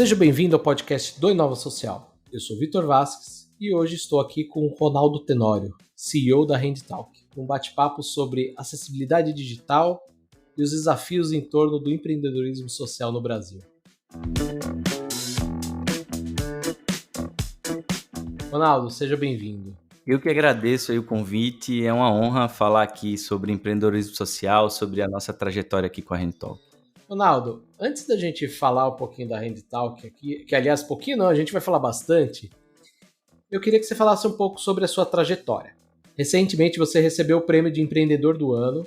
Seja bem-vindo ao podcast do Inova Social. Eu sou Vitor Vasques e hoje estou aqui com o Ronaldo Tenório, CEO da HandTalk, um bate-papo sobre acessibilidade digital e os desafios em torno do empreendedorismo social no Brasil. Ronaldo, seja bem-vindo. Eu que agradeço aí o convite, é uma honra falar aqui sobre empreendedorismo social, sobre a nossa trajetória aqui com a HandTalk. Ronaldo, antes da gente falar um pouquinho da HandTalk aqui, que aliás, pouquinho não, a gente vai falar bastante, eu queria que você falasse um pouco sobre a sua trajetória. Recentemente você recebeu o prêmio de empreendedor do ano,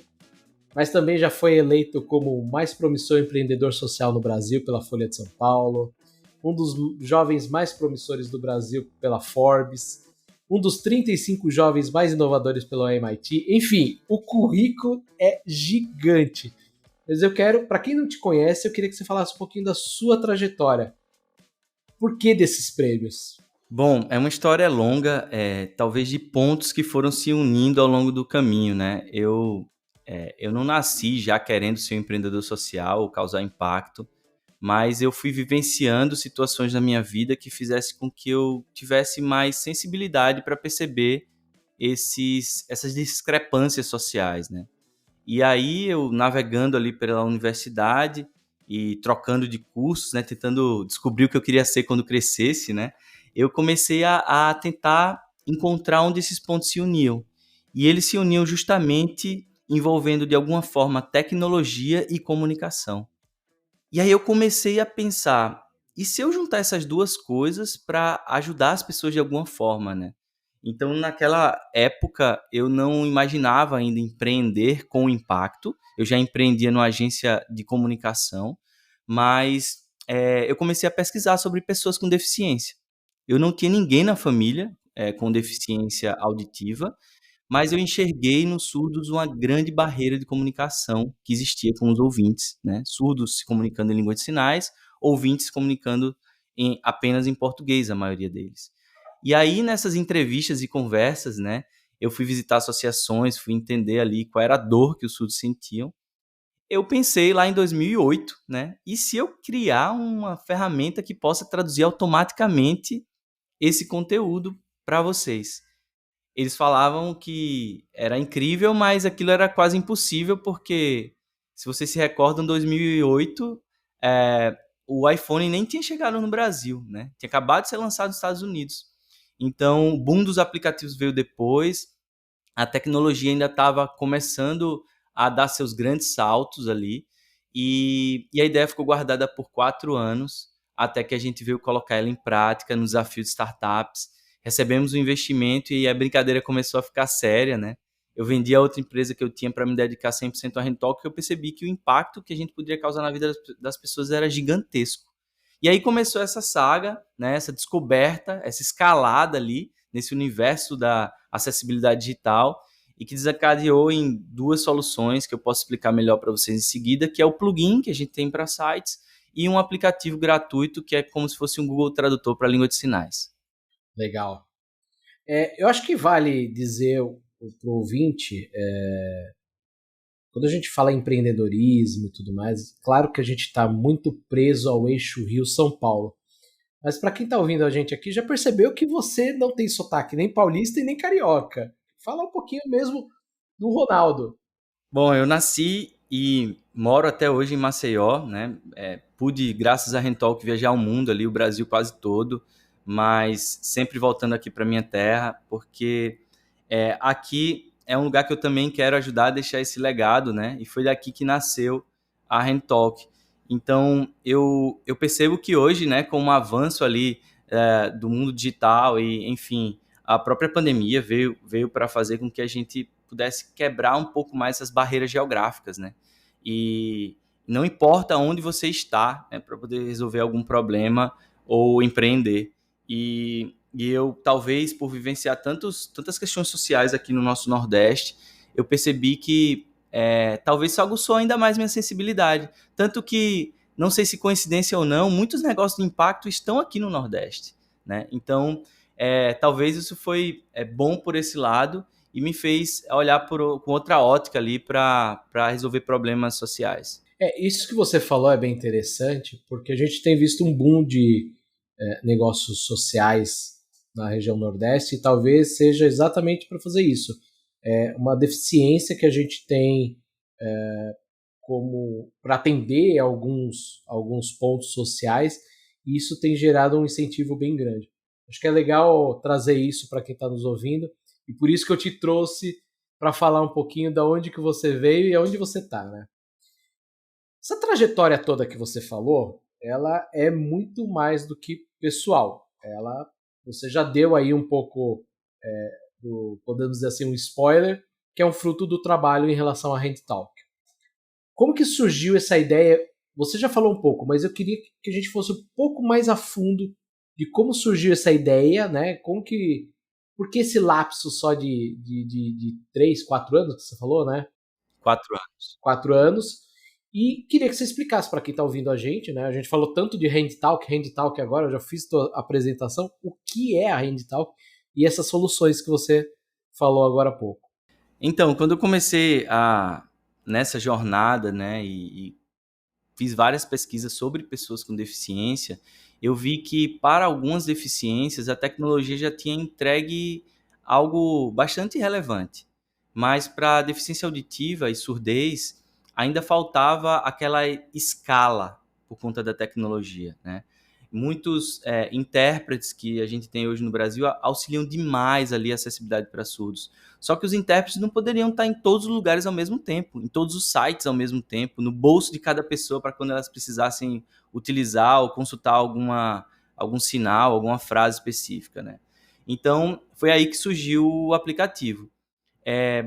mas também já foi eleito como o mais promissor empreendedor social no Brasil pela Folha de São Paulo, um dos jovens mais promissores do Brasil pela Forbes, um dos 35 jovens mais inovadores pelo MIT. Enfim, o currículo é gigante. Mas eu quero, para quem não te conhece, eu queria que você falasse um pouquinho da sua trajetória. Por que desses prêmios? Bom, é uma história longa, talvez de pontos que foram se unindo ao longo do caminho, né? Eu não nasci já querendo ser um empreendedor social ou causar impacto, mas eu fui vivenciando situações na minha vida que fizessem com que eu tivesse mais sensibilidade para perceber essas discrepâncias sociais, né? E aí eu navegando ali pela universidade e trocando de cursos, né, tentando descobrir o que eu queria ser quando crescesse, né, eu comecei a tentar encontrar onde esses pontos se uniam. E eles se uniam justamente envolvendo de alguma forma tecnologia e comunicação. E aí eu comecei a pensar, e se eu juntar essas duas coisas para ajudar as pessoas de alguma forma, né? Então, naquela época, eu não imaginava ainda empreender com impacto. Eu já empreendia numa agência de comunicação, mas eu comecei a pesquisar sobre pessoas com deficiência. Eu não tinha ninguém na família com deficiência auditiva, mas eu enxerguei nos surdos uma grande barreira de comunicação que existia com os ouvintes, né? Surdos se comunicando em língua de sinais, ouvintes se comunicando apenas em português, a maioria deles. E aí, nessas entrevistas e conversas, né, eu fui visitar associações, fui entender ali qual era a dor que os surdos sentiam. Eu pensei lá em 2008, né, e se eu criar uma ferramenta que possa traduzir automaticamente esse conteúdo para vocês? Eles falavam que era incrível, mas aquilo era quase impossível, porque, se vocês se recordam, em 2008, o iPhone nem tinha chegado no Brasil, né? Tinha acabado de ser lançado nos Estados Unidos. Então, o boom dos aplicativos veio depois, a tecnologia ainda estava começando a dar seus grandes saltos ali, e a ideia ficou guardada por 4 anos, até que a gente veio colocar ela em prática no desafio de startups. Recebemos um investimento e a brincadeira começou a ficar séria, né? Eu vendi a outra empresa que eu tinha para me dedicar 100% à HandTalk, e eu percebi que o impacto que a gente poderia causar na vida das pessoas era gigantesco. E aí começou essa saga, né, essa descoberta, essa escalada ali nesse universo da acessibilidade digital, e que desencadeou em 2 soluções que eu posso explicar melhor para vocês em seguida, que é o plugin que a gente tem para sites e um aplicativo gratuito que é como se fosse um Google Tradutor para a língua de sinais. Legal. Eu acho que vale dizer para o ouvinte, quando a gente fala em empreendedorismo e tudo mais, claro que a gente está muito preso ao eixo Rio-São Paulo. Mas para quem está ouvindo a gente aqui, já percebeu que você não tem sotaque nem paulista e nem carioca. Fala um pouquinho mesmo do Ronaldo. Bom, eu nasci e moro até hoje em Maceió, né? Pude, graças a HandTalk, viajar o mundo ali, o Brasil quase todo, mas sempre voltando aqui para minha terra, porque aqui é um lugar que eu também quero ajudar a deixar esse legado, né? E foi daqui que nasceu a HandTalk. Então, eu percebo que hoje, né, com o avanço ali do mundo digital e, enfim, a própria pandemia veio para fazer com que a gente pudesse quebrar um pouco mais essas barreiras geográficas, né? E não importa onde você está, né, para poder resolver algum problema ou empreender. E eu, talvez, por vivenciar tantas questões sociais aqui no nosso Nordeste, eu percebi que talvez isso aguçou ainda mais minha sensibilidade. Tanto que, não sei se coincidência ou não, muitos negócios de impacto estão aqui no Nordeste, né? Então, talvez isso foi bom por esse lado e me fez olhar com outra ótica ali para resolver problemas sociais. Isso que você falou é bem interessante, porque a gente tem visto um boom de negócios sociais na região Nordeste e talvez seja exatamente para fazer isso. É uma deficiência que a gente tem como para atender alguns pontos sociais e isso tem gerado um incentivo bem grande. Acho que é legal trazer isso para quem está nos ouvindo e por isso que eu te trouxe para falar um pouquinho da onde que você veio e aonde você está, né? Essa trajetória toda que você falou, ela é muito mais do que pessoal. Você já deu aí um pouco podemos dizer assim, um spoiler, que é um fruto do trabalho em relação a HandTalk. Como que surgiu essa ideia? Você já falou um pouco, mas eu queria que a gente fosse um pouco mais a fundo de como surgiu essa ideia, né? Por que esse lapso só de 3, 4 anos que você falou, né? 4 anos. 4 anos. E queria que você explicasse para quem está ouvindo a gente, né? A gente falou tanto de HandTalk agora, eu já fiz a apresentação, o que é a HandTalk e essas soluções que você falou agora há pouco. Então, quando eu comecei nessa jornada, né, e fiz várias pesquisas sobre pessoas com deficiência, eu vi que para algumas deficiências a tecnologia já tinha entregue algo bastante relevante, mas para deficiência auditiva e surdez ainda faltava aquela escala por conta da tecnologia, né? Muitos intérpretes que a gente tem hoje no Brasil auxiliam demais ali a acessibilidade para surdos. Só que os intérpretes não poderiam estar em todos os lugares ao mesmo tempo, em todos os sites ao mesmo tempo, no bolso de cada pessoa para quando elas precisassem utilizar ou consultar algum sinal, alguma frase específica, né? Então, foi aí que surgiu o aplicativo.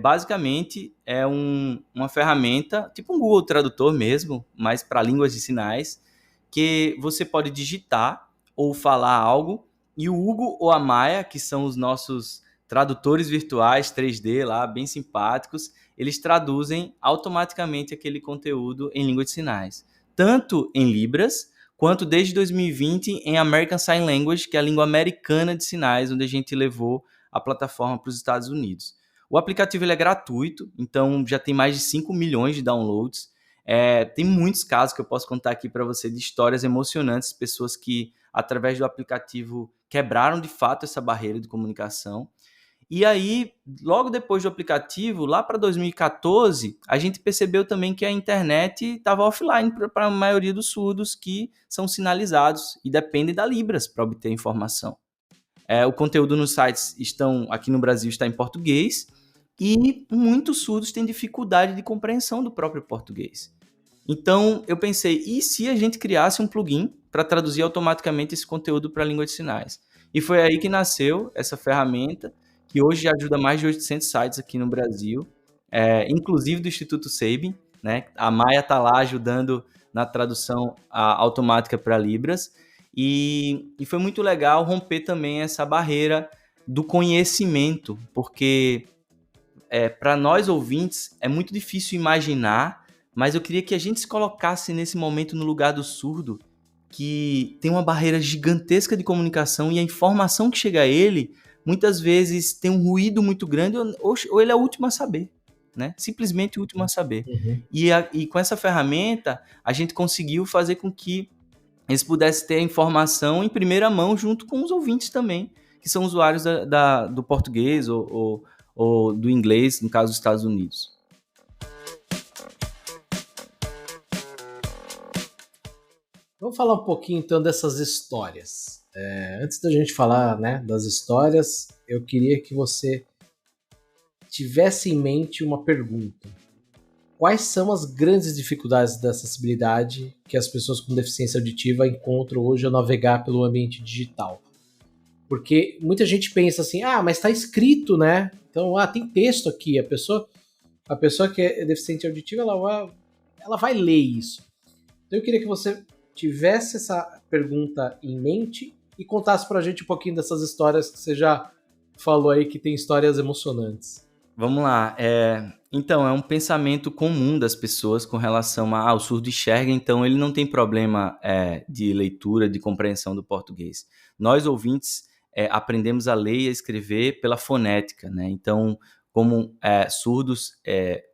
Basicamente, é uma ferramenta, tipo um Google Tradutor mesmo, mas para línguas de sinais, que você pode digitar ou falar algo e o Hugo ou a Maia, que são os nossos tradutores virtuais 3D lá, bem simpáticos, eles traduzem automaticamente aquele conteúdo em língua de sinais, tanto em Libras, quanto desde 2020 em American Sign Language, que é a língua americana de sinais, onde a gente levou a plataforma para os Estados Unidos. O aplicativo ele é gratuito, então já tem mais de 5 milhões de downloads. Tem muitos casos que eu posso contar aqui para você de histórias emocionantes, pessoas que, através do aplicativo, quebraram de fato essa barreira de comunicação. E aí, logo depois do aplicativo, lá para 2014, a gente percebeu também que a internet estava offline para a maioria dos surdos que são sinalizados e dependem da Libras para obter informação. O conteúdo nos sites aqui no Brasil está em português e muitos surdos têm dificuldade de compreensão do próprio português. Então, eu pensei, e se a gente criasse um plugin para traduzir automaticamente esse conteúdo para a língua de sinais? E foi aí que nasceu essa ferramenta, que hoje já ajuda mais de 800 sites aqui no Brasil, inclusive do Instituto Sabin, né? A Maia está lá ajudando na tradução automática para Libras, e foi muito legal romper também essa barreira do conhecimento, porque para nós ouvintes é muito difícil imaginar, mas eu queria que a gente se colocasse nesse momento no lugar do surdo, que tem uma barreira gigantesca de comunicação e a informação que chega a ele, muitas vezes tem um ruído muito grande ou ele é o último a saber, né? Simplesmente o último a saber. Uhum. E com essa ferramenta, a gente conseguiu fazer com que eles pudessem ter a informação em primeira mão junto com os ouvintes também, que são usuários do português ou do inglês, no caso dos Estados Unidos. Vamos falar um pouquinho então dessas histórias. Antes da gente falar, né, das histórias, eu queria que você tivesse em mente uma pergunta. Quais são as grandes dificuldades da acessibilidade que as pessoas com deficiência auditiva encontram hoje ao navegar pelo ambiente digital? Porque muita gente pensa assim, mas está escrito, né? Então, tem texto aqui. A pessoa que é deficiente auditiva, ela vai ler isso. Então, eu queria que você tivesse essa pergunta em mente e contasse pra gente um pouquinho dessas histórias que você já falou aí, que tem histórias emocionantes. Vamos lá. Então, é um pensamento comum das pessoas com relação o surdo enxerga, então ele não tem problema de leitura, de compreensão do português. Nós, ouvintes, aprendemos a ler e a escrever pela fonética, né? Então, como surdos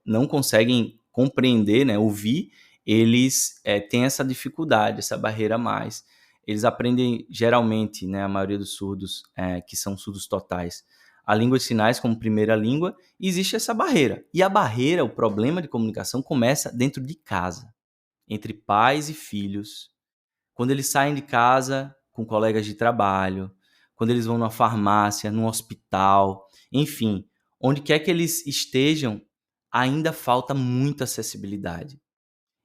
não conseguem compreender, né, ouvir, eles têm essa dificuldade, essa barreira a mais. Eles aprendem, geralmente, né, a maioria dos surdos, que são surdos totais, a língua de sinais como primeira língua, e existe essa barreira. E a barreira, o problema de comunicação, começa dentro de casa, entre pais e filhos, quando eles saem de casa com colegas de trabalho, quando eles vão numa farmácia, num hospital, enfim, onde quer que eles estejam, ainda falta muita acessibilidade.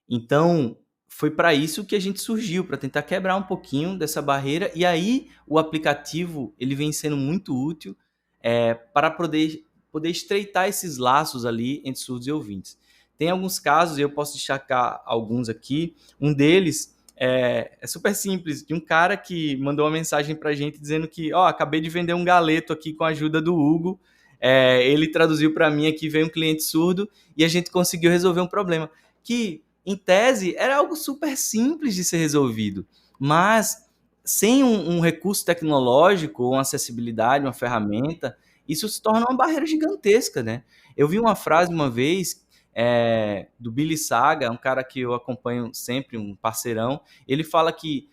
Então, foi para isso que a gente surgiu, para tentar quebrar um pouquinho dessa barreira, e aí o aplicativo ele vem sendo muito útil para poder estreitar esses laços ali entre surdos e ouvintes. Tem alguns casos, e eu posso destacar alguns aqui, um deles é super simples, de um cara que mandou uma mensagem para a gente dizendo que, acabei de vender um galeto aqui com a ajuda do Hugo, ele traduziu para mim aqui, veio um cliente surdo, e a gente conseguiu resolver um problema que, em tese, era algo super simples de ser resolvido, mas sem um recurso tecnológico, uma acessibilidade, uma ferramenta, isso se torna uma barreira gigantesca, né? Eu vi uma frase uma vez do Billy Saga, um cara que eu acompanho sempre, um parceirão, ele fala que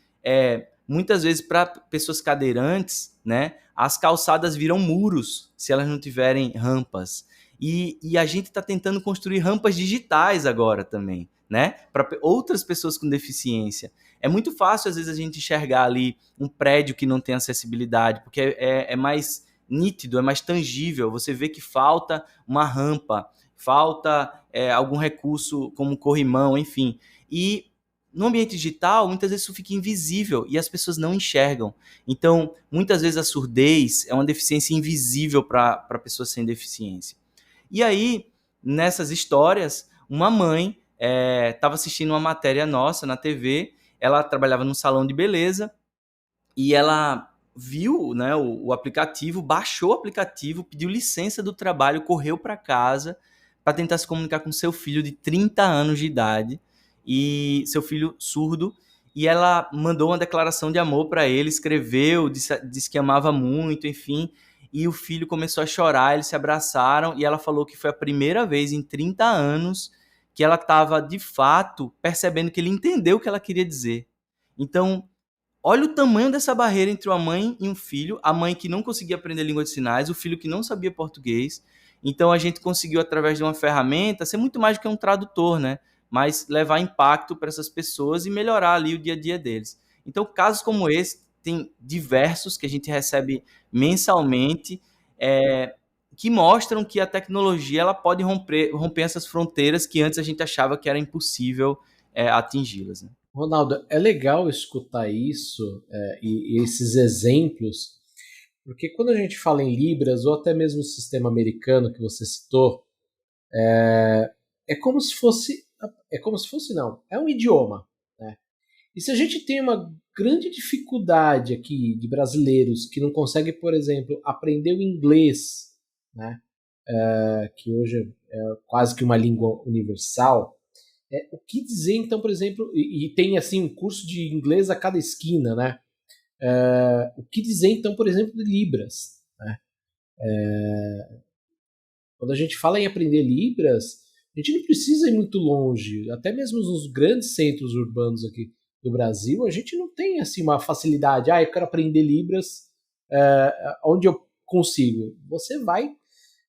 muitas vezes para pessoas cadeirantes, né, as calçadas viram muros se elas não tiverem rampas. E a gente está tentando construir rampas digitais agora também, né, para outras pessoas com deficiência. É muito fácil, às vezes, a gente enxergar ali um prédio que não tem acessibilidade, porque é mais nítido, é mais tangível. Você vê que falta uma rampa, falta algum recurso como corrimão, enfim. E no ambiente digital, muitas vezes isso fica invisível e as pessoas não enxergam. Então, muitas vezes a surdez é uma deficiência invisível para pessoas sem deficiência. E aí, nessas histórias, uma mãe estava assistindo uma matéria nossa na TV, ela trabalhava num salão de beleza e ela viu, né, o aplicativo, baixou o aplicativo, pediu licença do trabalho, correu para casa para tentar se comunicar com seu filho de 30 anos de idade, e seu filho surdo, e ela mandou uma declaração de amor para ele, escreveu, disse que amava muito, enfim, e o filho começou a chorar, eles se abraçaram, e ela falou que foi a primeira vez em 30 anos que ela estava, de fato, percebendo que ele entendeu o que ela queria dizer. Então, olha o tamanho dessa barreira entre uma mãe e um filho, a mãe que não conseguia aprender língua de sinais, o filho que não sabia português. Então a gente conseguiu, através de uma ferramenta, ser muito mais do que um tradutor, né? Mas levar impacto para essas pessoas e melhorar ali o dia a dia deles. Então, casos como esse, tem diversos que a gente recebe mensalmente, que mostram que a tecnologia ela pode romper essas fronteiras que antes a gente achava que era impossível atingi-las, né? Ronaldo, é legal escutar isso e esses exemplos, porque quando a gente fala em Libras, ou até mesmo o sistema americano que você citou, é como se fosse. É como se fosse, não. É um idioma. Né? E se a gente tem uma grande dificuldade aqui de brasileiros que não conseguem, por exemplo, aprender o inglês, né? Que hoje é quase que uma língua universal. O que dizer, então, por exemplo, e tem assim um curso de inglês a cada esquina, né? O que dizer, então, por exemplo, de Libras? Né? Quando a gente fala em aprender Libras, a gente não precisa ir muito longe. Até mesmo nos grandes centros urbanos aqui do Brasil, a gente não tem assim uma facilidade. Eu quero aprender Libras, onde eu consigo? Você vai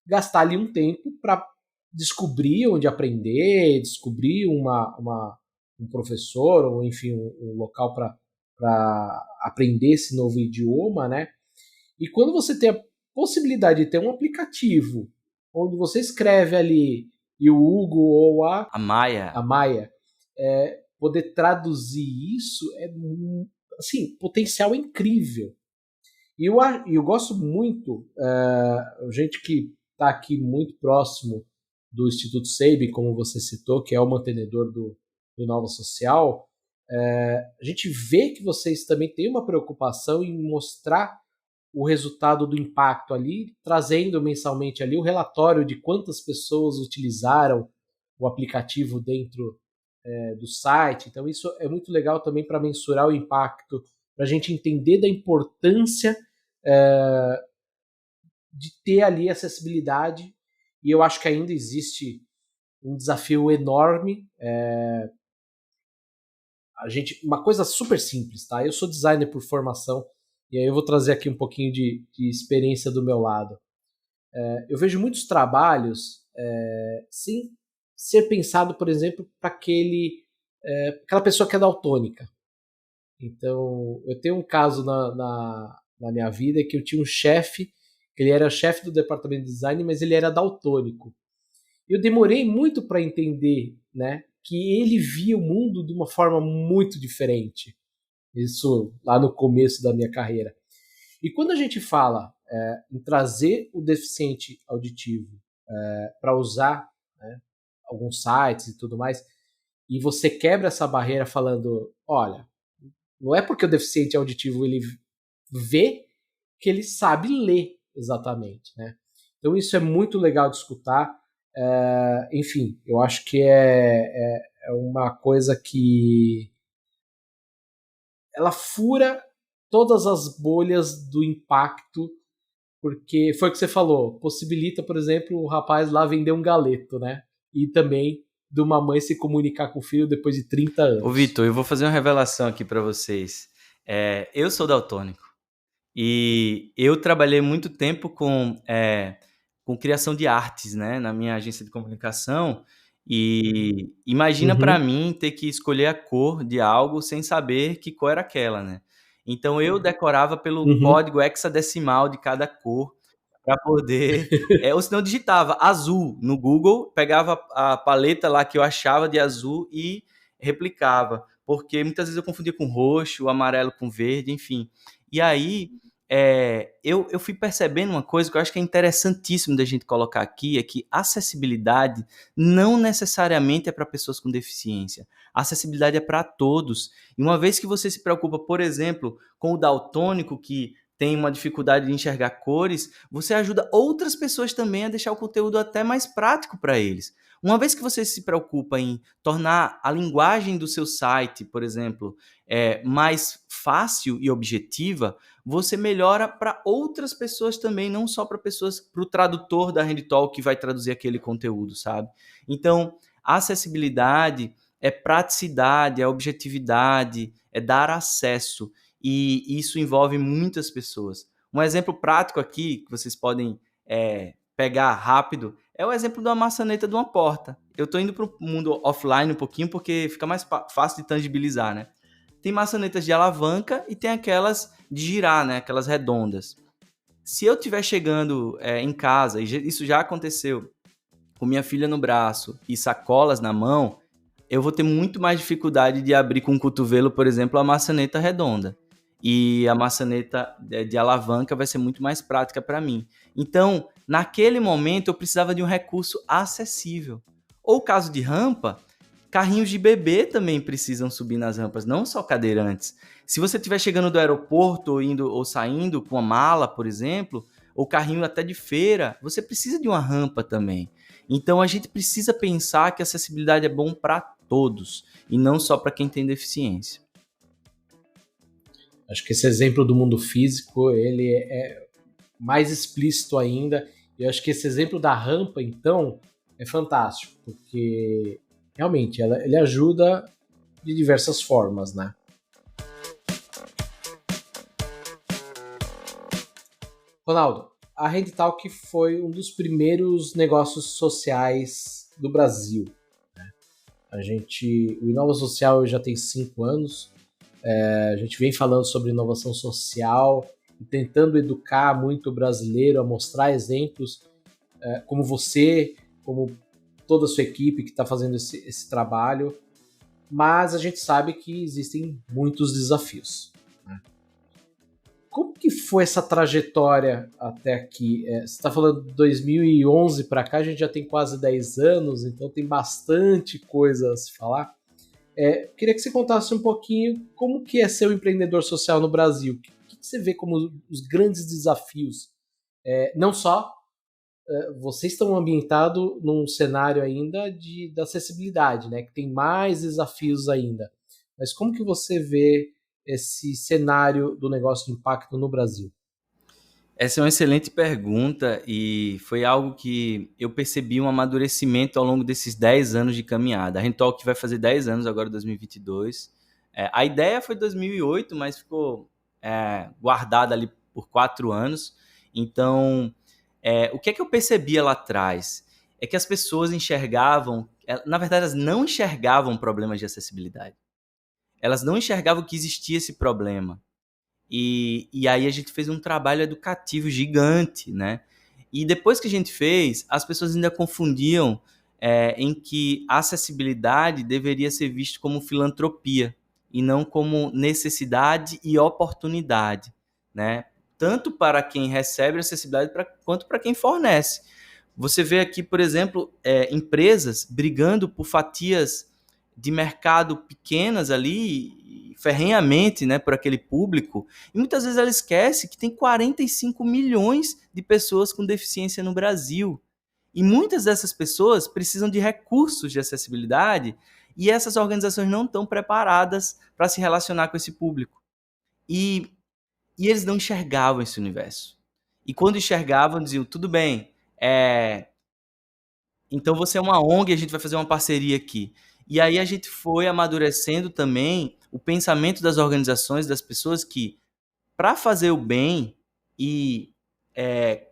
gastar ali um tempo para descobrir onde aprender, descobrir um professor, ou enfim, um local para aprender esse novo idioma, né? E quando você tem a possibilidade de ter um aplicativo onde você escreve ali e o Hugo ou A Maia. a Maia poder traduzir isso assim, potencial incrível. E eu gosto muito, gente que está aqui muito próximo do Instituto Sabin, como você citou, que é o mantenedor do Nova Social, a gente vê que vocês também têm uma preocupação em mostrar o resultado do impacto ali, trazendo mensalmente ali o relatório de quantas pessoas utilizaram o aplicativo dentro do site. Então isso é muito legal também para mensurar o impacto, para a gente entender da importância de ter ali acessibilidade. E eu acho que ainda existe um desafio enorme uma coisa super simples, tá? Eu sou designer por formação, e aí eu vou trazer aqui um pouquinho de experiência do meu lado. Eu vejo muitos trabalhos sem ser pensado, por exemplo, para aquela pessoa que é daltônica. Então, eu tenho um caso na minha vida que eu tinha um chefe, que ele era chefe do departamento de design, mas ele era daltônico. Eu demorei muito para entender, né, que ele via o mundo de uma forma muito diferente. Isso lá no começo da minha carreira. E quando a gente fala em trazer o deficiente auditivo para usar, né, alguns sites e tudo mais, e você quebra essa barreira falando, olha, não é porque o deficiente auditivo ele vê que ele sabe ler exatamente, né? Então isso é muito legal de escutar. Enfim, eu acho que é uma coisa que ela fura todas as bolhas do impacto, porque foi o que você falou, possibilita, por exemplo, o rapaz lá vender um galeto, né? E também de uma mãe se comunicar com o filho depois de 30 Ô, anos. Vitor, eu vou fazer uma revelação aqui para vocês. Eu sou daltônico e eu trabalhei muito tempo com criação de artes, né, na minha agência de comunicação. E imagina para Uhum, mim ter que escolher a cor de algo sem saber que cor era aquela, né? Então eu decorava pelo uhum. código hexadecimal de cada cor para poder, ou senão eu digitava azul no Google, pegava a paleta lá que eu achava de azul e replicava, porque muitas vezes eu confundia com roxo, amarelo com verde, enfim. E aí eu fui percebendo uma coisa que eu acho que é interessantíssimo da gente colocar aqui, é que acessibilidade não necessariamente é para pessoas com deficiência. A acessibilidade é para todos. E uma vez que você se preocupa, por exemplo, com o daltônico que tem uma dificuldade de enxergar cores, você ajuda outras pessoas também a deixar o conteúdo até mais prático para eles. Uma vez que você se preocupa em tornar a linguagem do seu site, por exemplo, mais fácil e objetiva, você melhora para outras pessoas também, não só para o tradutor da HandTalk que vai traduzir aquele conteúdo, sabe? Então, a acessibilidade é praticidade, é objetividade, é dar acesso. E isso envolve muitas pessoas. Um exemplo prático aqui, que vocês podem pegar rápido, é o exemplo de uma maçaneta de uma porta. Eu estou indo para o mundo offline um pouquinho, porque fica mais fácil de tangibilizar, né? Tem maçanetas de alavanca e tem aquelas de girar, né? Aquelas redondas. Se eu estiver chegando em casa, e isso já aconteceu, com minha filha no braço e sacolas na mão, eu vou ter muito mais dificuldade de abrir com o cotovelo, por exemplo, a maçaneta redonda. E a maçaneta de alavanca vai ser muito mais prática para mim. Então, naquele momento, eu precisava de um recurso acessível. Ou caso de rampa, carrinhos de bebê também precisam subir nas rampas, não só cadeirantes. Se você estiver chegando do aeroporto ou indo ou saindo com a mala, por exemplo, ou carrinho até de feira, você precisa de uma rampa também. Então a gente precisa pensar que a acessibilidade é bom para todos e não só para quem tem deficiência. Acho que esse exemplo do mundo físico, ele é mais explícito ainda. E eu acho que esse exemplo da rampa, então, é fantástico, porque realmente ele ajuda de diversas formas, né? Ronaldo, a HandTalk foi um dos primeiros negócios sociais do Brasil. O Inova Social já tem 5 anos. A gente vem falando sobre inovação social e tentando educar muito o brasileiro a mostrar exemplos como você, como toda a sua equipe que está fazendo esse trabalho, mas a gente sabe que existem muitos desafios. Né? Como que foi essa trajetória até aqui? Você está falando de 2011 para cá, a gente já tem quase 10 anos, então tem bastante coisa a se falar. Queria que você contasse um pouquinho como que é ser um empreendedor social no Brasil. O que você vê como os grandes desafios? Não só vocês estão ambientados num cenário ainda da acessibilidade, né? Que tem mais desafios ainda. Mas como que você vê esse cenário do negócio de impacto no Brasil? Essa é uma excelente pergunta e foi algo que eu percebi um amadurecimento ao longo desses 10 anos de caminhada. A Rentalk vai fazer 10 anos agora, 2022. A ideia foi 2008, mas ficou guardada ali por 4 anos. Então, o que é que eu percebia lá atrás? É que as pessoas enxergavam, na verdade, elas não enxergavam problemas de acessibilidade. Elas não enxergavam que existia esse problema. E aí a gente fez um trabalho educativo gigante, né? E depois que a gente fez, as pessoas ainda confundiam em que a acessibilidade deveria ser vista como filantropia e não como necessidade e oportunidade, né? Tanto para quem recebe acessibilidade quanto para quem fornece. Você vê aqui, por exemplo, empresas brigando por fatias de mercado pequenas ali, ferrenhamente, né, por aquele público, e muitas vezes ela esquece que tem 45 milhões de pessoas com deficiência no Brasil. E muitas dessas pessoas precisam de recursos de acessibilidade e essas organizações não estão preparadas para se relacionar com esse público. E, e eles não enxergavam esse universo. E quando enxergavam, diziam, tudo bem, então você é uma ONG, a gente vai fazer uma parceria aqui. E aí a gente foi amadurecendo também o pensamento das organizações, das pessoas que, para fazer o bem e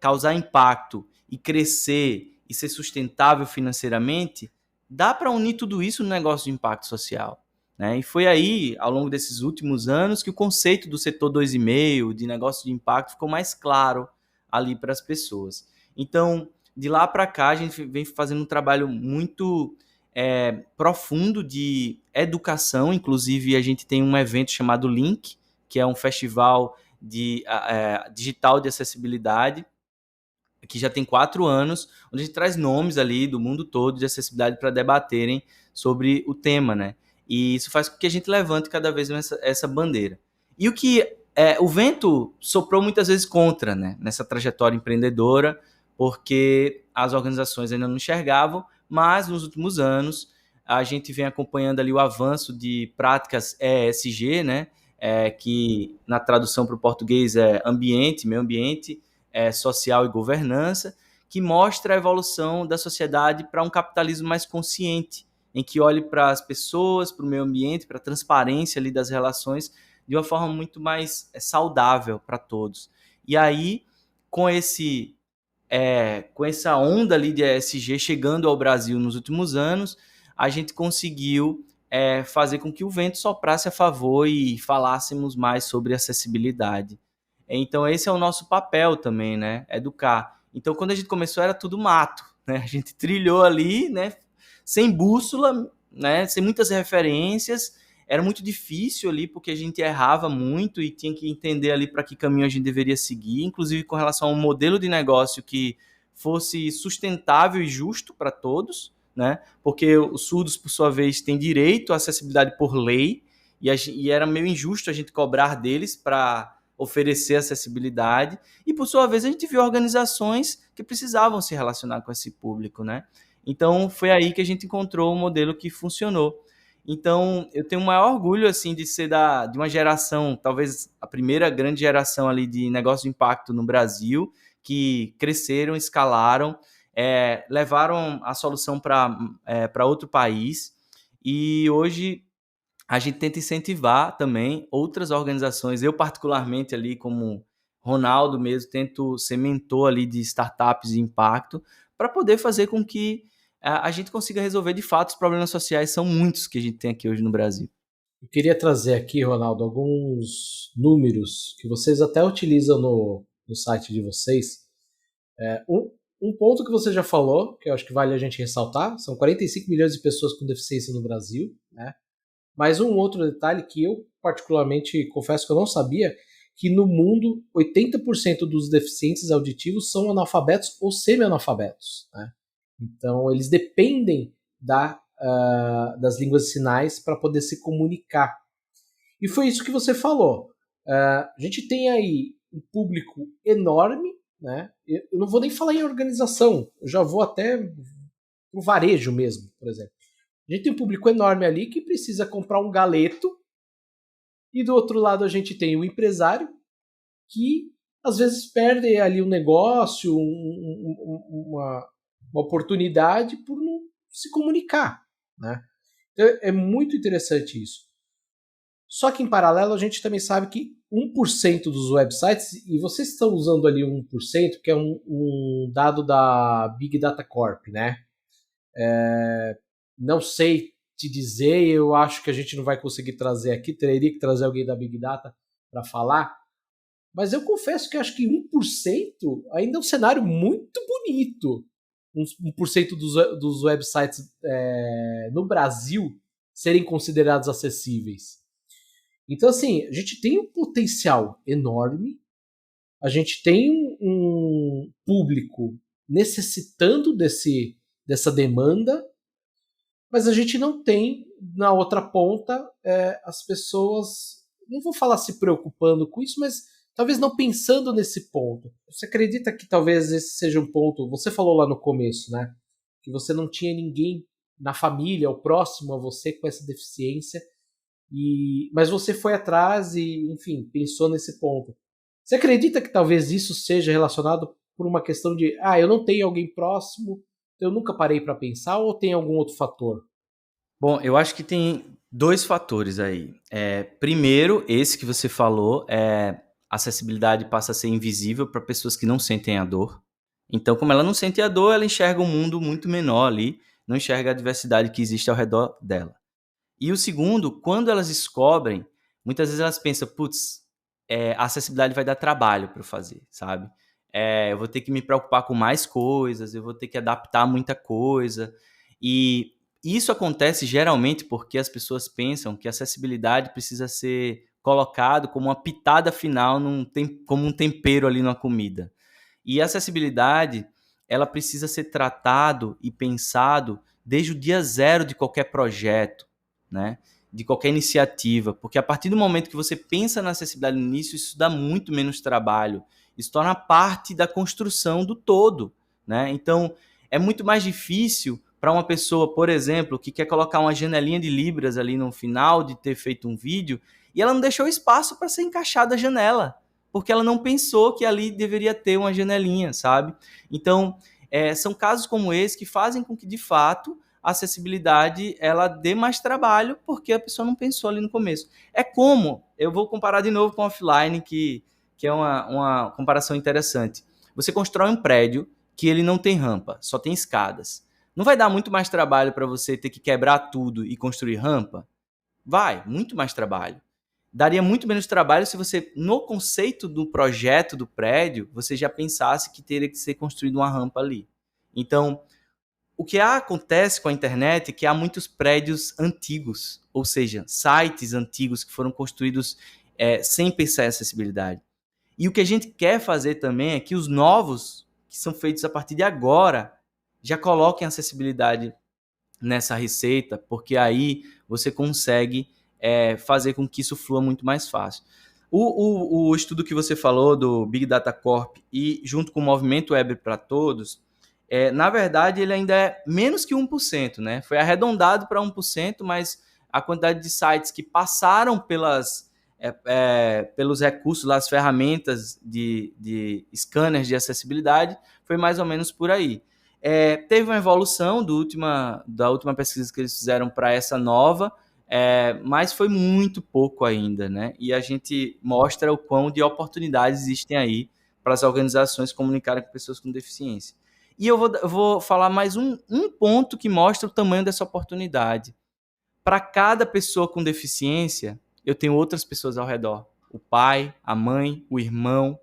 causar impacto e crescer e ser sustentável financeiramente, dá para unir tudo isso no negócio de impacto social. Né? E foi aí, ao longo desses últimos anos, que o conceito do setor 2,5, de negócio de impacto, ficou mais claro ali para as pessoas. Então, de lá para cá, a gente vem fazendo um trabalho muito profundo de educação. Inclusive, a gente tem um evento chamado Link, que é um festival digital de acessibilidade, que já tem 4 anos, onde a gente traz nomes ali do mundo todo de acessibilidade para debaterem sobre o tema, né? E isso faz com que a gente levante cada vez mais essa bandeira. E o que o vento soprou muitas vezes contra, né? Nessa trajetória empreendedora, porque as organizações ainda não enxergavam, mas nos últimos anos a gente vem acompanhando ali o avanço de práticas ESG, né? Que na tradução para o português é ambiente, meio ambiente, social e governança, que mostra a evolução da sociedade para um capitalismo mais consciente, em que olhe para as pessoas, para o meio ambiente, para a transparência ali das relações de uma forma muito mais saudável para todos. E aí, com essa onda ali de ESG chegando ao Brasil nos últimos anos, a gente conseguiu fazer com que o vento soprasse a favor e falássemos mais sobre acessibilidade. Então, esse é o nosso papel também, né? Educar. Então, quando a gente começou, era tudo mato, né? A gente trilhou ali, né? Sem bússola, né? Sem muitas referências. Era muito difícil ali, porque a gente errava muito e tinha que entender ali para que caminho a gente deveria seguir, inclusive com relação a um modelo de negócio que fosse sustentável e justo para todos, né? Porque os surdos, por sua vez, têm direito à acessibilidade por lei, e era meio injusto a gente cobrar deles para oferecer acessibilidade, e por sua vez a gente viu organizações que precisavam se relacionar com esse público, né? Então foi aí que a gente encontrou um modelo que funcionou. Então eu tenho o maior orgulho assim de ser de uma geração, talvez a primeira grande geração ali de negócio de impacto no Brasil, que cresceram, escalaram, levaram a solução para outro país, e hoje a gente tenta incentivar também outras organizações. Eu, particularmente, ali como Ronaldo mesmo, tento ser mentor ali de startups de impacto para poder fazer com que a gente consiga resolver de fato os problemas sociais. São muitos que a gente tem aqui hoje no Brasil. Eu queria trazer aqui, Ronaldo, alguns números que vocês até utilizam no site de vocês. Um ponto que você já falou, que eu acho que vale a gente ressaltar, são 45 milhões de pessoas com deficiência no Brasil, né? Mas um outro detalhe que eu particularmente confesso que eu não sabia, que no mundo 80% dos deficientes auditivos são analfabetos ou semi-analfabetos. Né? Então eles dependem das línguas de sinais para poder se comunicar. E foi isso que você falou. A gente tem aí um público enorme, né? Eu não vou nem falar em organização, eu já vou até pro varejo mesmo, por exemplo. A gente tem um público enorme ali que precisa comprar um galeto, e do outro lado a gente tem o empresário que às vezes perde ali um negócio, uma oportunidade por não se comunicar. Né? Então é muito interessante isso. Só que em paralelo a gente também sabe que 1% dos websites, e vocês estão usando ali 1%, que é um dado da Big Data Corp, né? Não sei te dizer, eu acho que a gente não vai conseguir trazer aqui, teria que trazer alguém da Big Data para falar, mas eu confesso que acho que 1% ainda é um cenário muito bonito. 1% dos websites no Brasil serem considerados acessíveis. Então, assim, a gente tem um potencial enorme, a gente tem um público necessitando dessa demanda, mas a gente não tem, na outra ponta, as pessoas, não vou falar se preocupando com isso, mas talvez não pensando nesse ponto. Você acredita que talvez esse seja um ponto, você falou lá no começo, né? Que você não tinha ninguém na família ou próximo a você com essa deficiência, mas você foi atrás e, enfim, pensou nesse ponto. Você acredita que talvez isso seja relacionado por uma questão de, eu não tenho alguém próximo, eu nunca parei para pensar, ou tem algum outro fator? Bom, eu acho que tem dois fatores aí. Primeiro, esse que você falou, acessibilidade passa a ser invisível para pessoas que não sentem a dor. Então, como ela não sente a dor, ela enxerga um mundo muito menor ali, não enxerga a diversidade que existe ao redor dela. E o segundo, quando elas descobrem, muitas vezes elas pensam, putz, a acessibilidade vai dar trabalho para eu fazer, sabe? Eu vou ter que me preocupar com mais coisas, eu vou ter que adaptar muita coisa. E isso acontece geralmente porque as pessoas pensam que a acessibilidade precisa ser colocado como uma pitada final, como um tempero ali na comida. E a acessibilidade, ela precisa ser tratado e pensado desde o dia zero de qualquer projeto, né? De qualquer iniciativa, porque a partir do momento que você pensa na acessibilidade no início, isso dá muito menos trabalho, isso torna parte da construção do todo, né? Então, é muito mais difícil para uma pessoa, por exemplo, que quer colocar uma janelinha de libras ali no final de ter feito um vídeo e ela não deixou espaço para ser encaixada a janela, porque ela não pensou que ali deveria ter uma janelinha, sabe? Então, são casos como esse que fazem com que, de fato, a acessibilidade ela dê mais trabalho porque a pessoa não pensou ali no começo. Eu vou comparar de novo com offline, que é uma comparação interessante. Você constrói um prédio que ele não tem rampa, só tem escadas. Não vai dar muito mais trabalho para você ter que quebrar tudo e construir rampa? Vai, muito mais trabalho. Daria muito menos trabalho se você, no conceito do projeto do prédio, você já pensasse que teria que ser construída uma rampa ali. Então, o que acontece com a internet é que há muitos prédios antigos, ou seja, sites antigos que foram construídos sem pensar em acessibilidade. E o que a gente quer fazer também é que os novos, que são feitos a partir de agora, já coloquem acessibilidade nessa receita, porque aí você consegue fazer com que isso flua muito mais fácil. O estudo que você falou do Big Data Corp e junto com o Movimento Web para Todos, na verdade ele ainda é menos que 1%, né? Foi arredondado para 1%, mas a quantidade de sites que passaram pelos recursos, as ferramentas de scanners de acessibilidade, foi mais ou menos por aí. Teve uma evolução da última pesquisa que eles fizeram para essa nova, mas foi muito pouco ainda, né? E a gente mostra o quão de oportunidades existem aí para as organizações comunicarem com pessoas com deficiência. E eu vou falar mais um ponto que mostra o tamanho dessa oportunidade. Para cada pessoa com deficiência, eu tenho outras pessoas ao redor. O pai, a mãe, o irmão.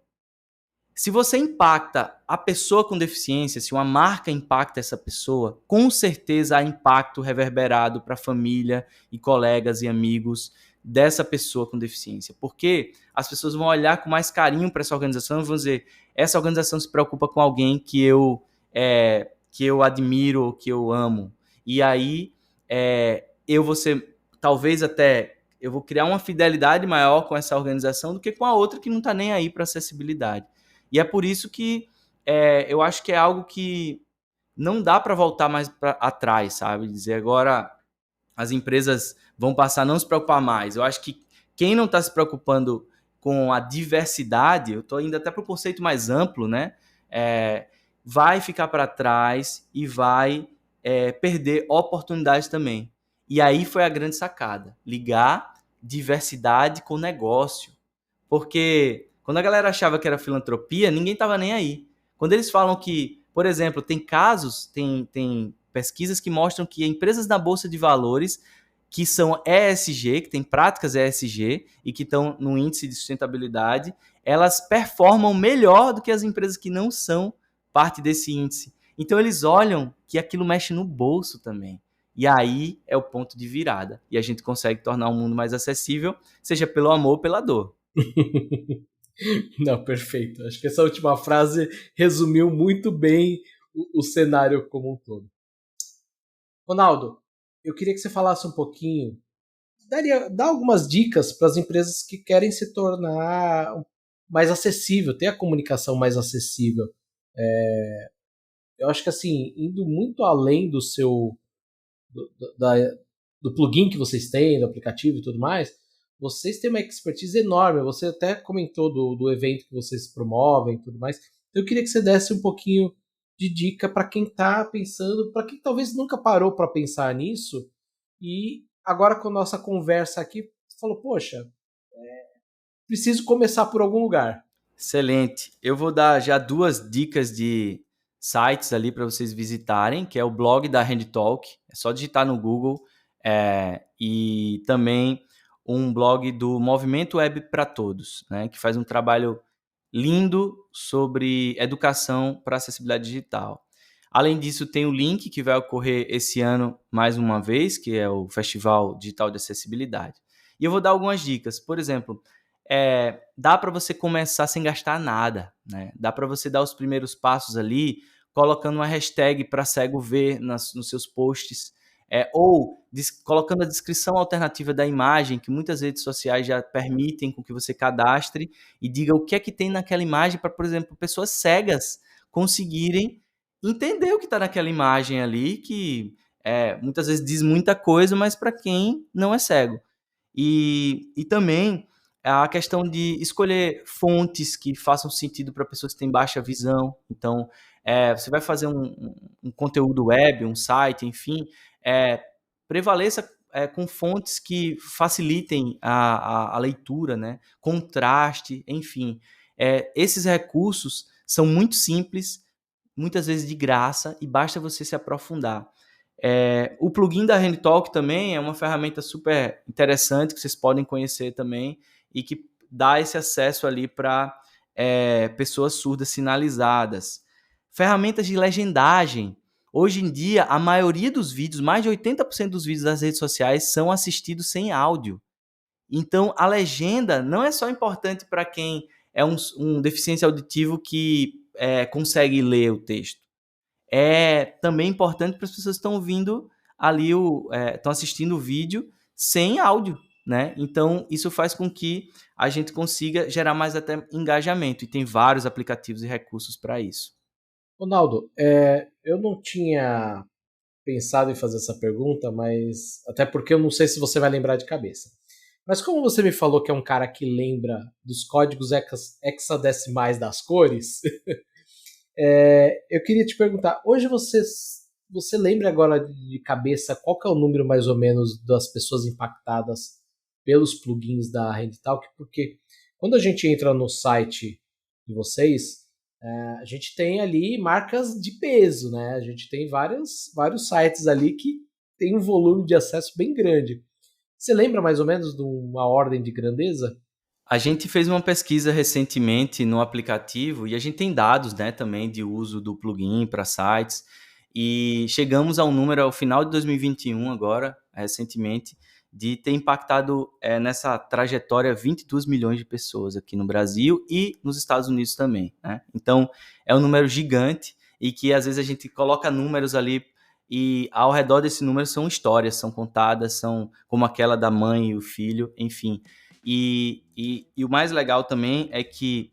Se você impacta a pessoa com deficiência, se uma marca impacta essa pessoa, com certeza há impacto reverberado para a família e colegas e amigos dessa pessoa com deficiência. Porque as pessoas vão olhar com mais carinho para essa organização e vão dizer, essa organização se preocupa com alguém que eu admiro, que eu amo. E aí eu vou ser, talvez até, eu vou criar uma fidelidade maior com essa organização do que com a outra que não está nem aí para acessibilidade. E é por isso que eu acho que é algo que não dá para voltar mais atrás, sabe? Dizer agora as empresas vão passar a não se preocupar mais. Eu acho que quem não está se preocupando com a diversidade, eu estou indo até para o conceito mais amplo, né? Vai ficar para trás e vai perder oportunidades também. E aí foi a grande sacada. Ligar diversidade com negócio. Porque quando a galera achava que era filantropia, ninguém estava nem aí. Quando eles falam que, por exemplo, tem casos, tem pesquisas que mostram que empresas na Bolsa de Valores que são ESG, que têm práticas ESG e que estão no índice de sustentabilidade, elas performam melhor do que as empresas que não são parte desse índice. Então eles olham que aquilo mexe no bolso também. E aí é o ponto de virada. E a gente consegue tornar o mundo mais acessível, seja pelo amor ou pela dor. Não, perfeito. Acho que essa última frase resumiu muito bem o cenário como um todo. Ronaldo, eu queria que você falasse um pouquinho, dá algumas dicas para as empresas que querem se tornar mais acessível, ter a comunicação mais acessível. Eu acho que assim, indo muito além do seu do, da, do plugin que vocês têm, do aplicativo e tudo mais, vocês têm uma expertise enorme. Você até comentou do evento que vocês promovem e tudo mais. Eu queria que você desse um pouquinho de dica para quem está pensando, para quem talvez nunca parou para pensar nisso, e agora com a nossa conversa aqui, falou, poxa, preciso começar por algum lugar. Excelente. Eu vou dar já 2 dicas de sites ali para vocês visitarem, que é o blog da HandTalk. É só digitar no Google. E também um blog do Movimento Web para Todos, né, que faz um trabalho lindo sobre educação para acessibilidade digital. Além disso, tem o link que vai ocorrer esse ano mais uma vez, que é o Festival Digital de Acessibilidade. E eu vou dar algumas dicas. Por exemplo, dá para você começar sem gastar nada, né? Dá para você dar os primeiros passos ali, colocando uma hashtag para cego ver nos seus posts, ou colocando a descrição alternativa da imagem, que muitas redes sociais já permitem com que você cadastre e diga o que é que tem naquela imagem para, por exemplo, pessoas cegas conseguirem entender o que está naquela imagem ali, que muitas vezes diz muita coisa, mas para quem não é cego. E também a questão de escolher fontes que façam sentido para pessoas que têm baixa visão. Então, você vai fazer um conteúdo web, um site, enfim, prevaleça com fontes que facilitem a leitura, né? Contraste, enfim. Esses recursos são muito simples, muitas vezes de graça, e basta você se aprofundar. O plugin da HandTalk também é uma ferramenta super interessante que vocês podem conhecer também e que dá esse acesso ali para pessoas surdas sinalizadas. Ferramentas de legendagem. Hoje em dia, a maioria dos vídeos, mais de 80% dos vídeos das redes sociais são assistidos sem áudio. Então, a legenda não é só importante para quem é um deficiente auditivo que consegue ler o texto. É também importante para as pessoas que estão ouvindo ali, estão assistindo o vídeo sem áudio, né? Então, isso faz com que a gente consiga gerar mais até engajamento, e tem vários aplicativos e recursos para isso. Ronaldo, eu não tinha pensado em fazer essa pergunta, mas até porque eu não sei se você vai lembrar de cabeça. Mas como você me falou que é um cara que lembra dos códigos hexadecimais das cores, eu queria te perguntar, hoje você lembra agora de cabeça qual que é o número mais ou menos das pessoas impactadas pelos plugins da HandTalk? Porque quando a gente entra no site de vocês, a gente tem ali marcas de peso, né? A gente tem vários sites ali que tem um volume de acesso bem grande. Você lembra mais ou menos de uma ordem de grandeza? A gente fez uma pesquisa recentemente no aplicativo e a gente tem dados, né, também de uso do plugin para sites, e chegamos ao número ao final de 2021 agora, recentemente, de ter impactado nessa trajetória 22 milhões de pessoas aqui no Brasil e nos Estados Unidos também, né? Então, é um número gigante e que às vezes a gente coloca números ali e ao redor desse número são histórias, são contadas, são como aquela da mãe e o filho, enfim. E o mais legal também é que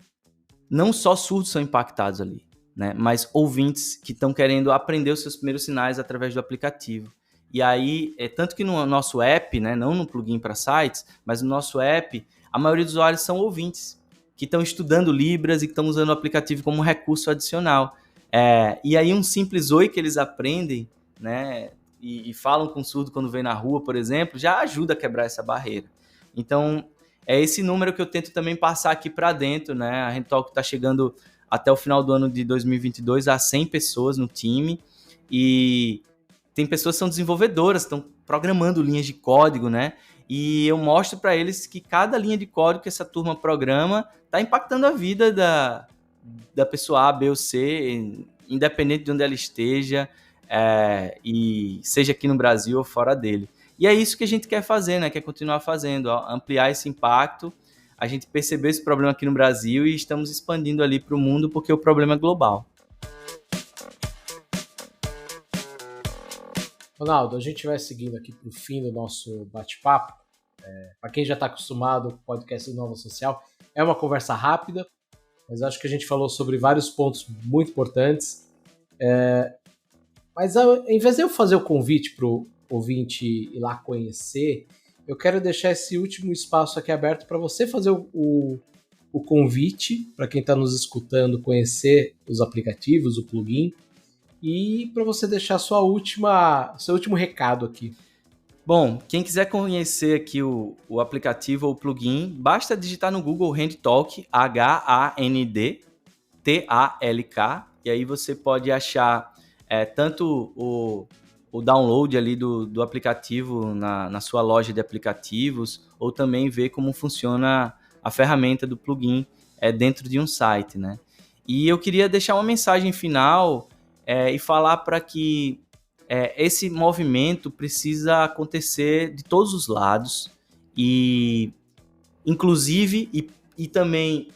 não só surdos são impactados ali, né? Mas ouvintes que estão querendo aprender os seus primeiros sinais através do aplicativo. E aí, tanto que no nosso app, né, não no plugin para sites, mas no nosso app, a maioria dos usuários são ouvintes, que estão estudando Libras e que estão usando o aplicativo como recurso adicional. E aí um simples oi que eles aprendem, né, e falam com surdo quando vem na rua, por exemplo, já ajuda a quebrar essa barreira. Então, é esse número que eu tento também passar aqui para dentro, né? A HandTalk está chegando até o final do ano de 2022 a 100 pessoas no time, e tem pessoas que são desenvolvedoras, estão programando linhas de código, né? E eu mostro para eles que cada linha de código que essa turma programa está impactando a vida da pessoa A, B ou C, independente de onde ela esteja, e seja aqui no Brasil ou fora dele. E é isso que a gente quer fazer, né? Quer continuar fazendo, ampliar esse impacto. A gente percebeu esse problema aqui no Brasil e estamos expandindo ali para o mundo porque o problema é global. Ronaldo, a gente vai seguindo aqui para o fim do nosso bate-papo. Para quem já está acostumado com o podcast do Nova Social, é uma conversa rápida, mas acho que a gente falou sobre vários pontos muito importantes. Mas em vez de eu fazer o convite para o ouvinte ir lá conhecer, eu quero deixar esse último espaço aqui aberto para você fazer o convite para quem está nos escutando conhecer os aplicativos, o plugin, e para você deixar seu último recado aqui. Bom, quem quiser conhecer aqui o aplicativo ou o plugin, basta digitar no Google HandTalk, HANDTALK, e aí você pode achar tanto o download ali do aplicativo na sua loja de aplicativos, ou também ver como funciona a ferramenta do plugin dentro de um site, né? E eu queria deixar uma mensagem final e falar para que esse movimento precisa acontecer de todos os lados, e inclusive e também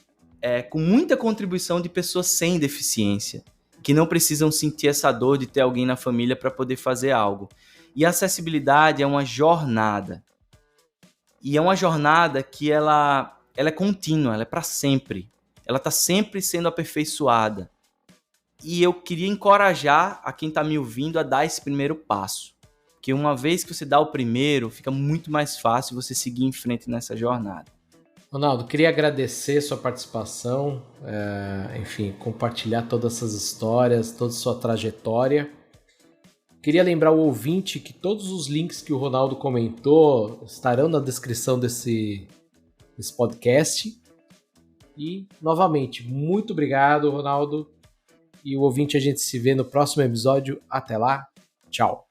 com muita contribuição de pessoas sem deficiência, que não precisam sentir essa dor de ter alguém na família para poder fazer algo. E a acessibilidade é uma jornada. E é uma jornada que ela é contínua, ela é para sempre. Ela está sempre sendo aperfeiçoada. E eu queria encorajar a quem está me ouvindo a dar esse primeiro passo. Porque uma vez que você dá o primeiro, fica muito mais fácil você seguir em frente nessa jornada. Ronaldo, queria agradecer sua participação, enfim, compartilhar todas essas histórias, toda a sua trajetória. Queria lembrar o ouvinte que todos os links que o Ronaldo comentou estarão na descrição desse podcast. E, novamente, muito obrigado, Ronaldo. E o ouvinte, a gente se vê no próximo episódio. Até lá, tchau.